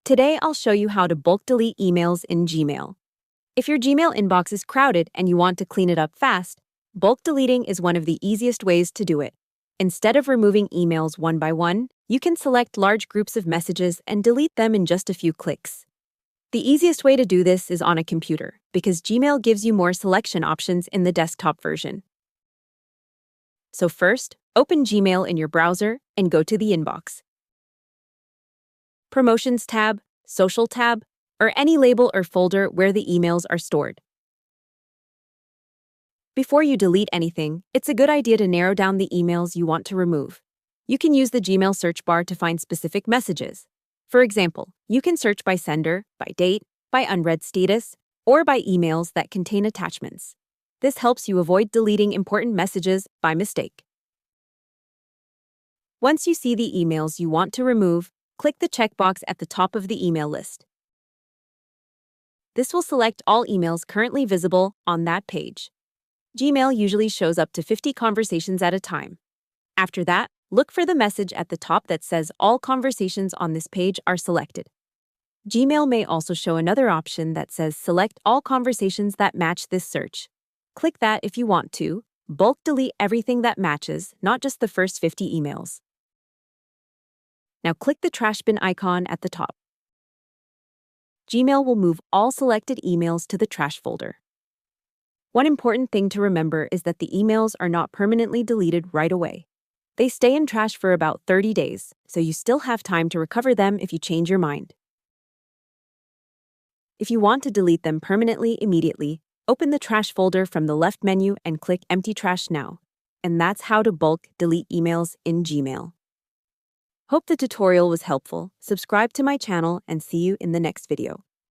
Today, I'll show you how to bulk delete emails in Gmail. If your Gmail inbox is crowded and you want to clean it up fast, bulk deleting is one of the easiest ways to do it. Instead of removing emails one by one, you can select large groups of messages and delete them in just a few clicks. The easiest way to do this is on a computer, because Gmail gives you more selection options in the desktop version. So first, open Gmail in your browser and go to the inbox. Promotions tab, Social tab, or any label or folder where the emails are stored. Before you delete anything, it's a good idea to narrow down the emails you want to remove. You can use the Gmail search bar to find specific messages. For example, you can search by sender, by date, by unread status, or by emails that contain attachments. This helps you avoid deleting important messages by mistake. Once you see the emails you want to remove, click the checkbox at the top of the email list. This will select all emails currently visible on that page. Gmail usually shows up to 50 conversations at a time. After that, look for the message at the top that says all conversations on this page are selected. Gmail may also show another option that says select all conversations that match this search. Click that if you want to. Bulk delete everything that matches, not just the first 50 emails. Now click the trash bin icon at the top. Gmail will move all selected emails to the trash folder. One important thing to remember is that the emails are not permanently deleted right away. They stay in trash for about 30 days, so you still have time to recover them if you change your mind. If you want to delete them permanently immediately, open the trash folder from the left menu and click Empty Trash Now. And that's how to bulk delete emails in Gmail. Hope the tutorial was helpful. Subscribe to my channel and see you in the next video.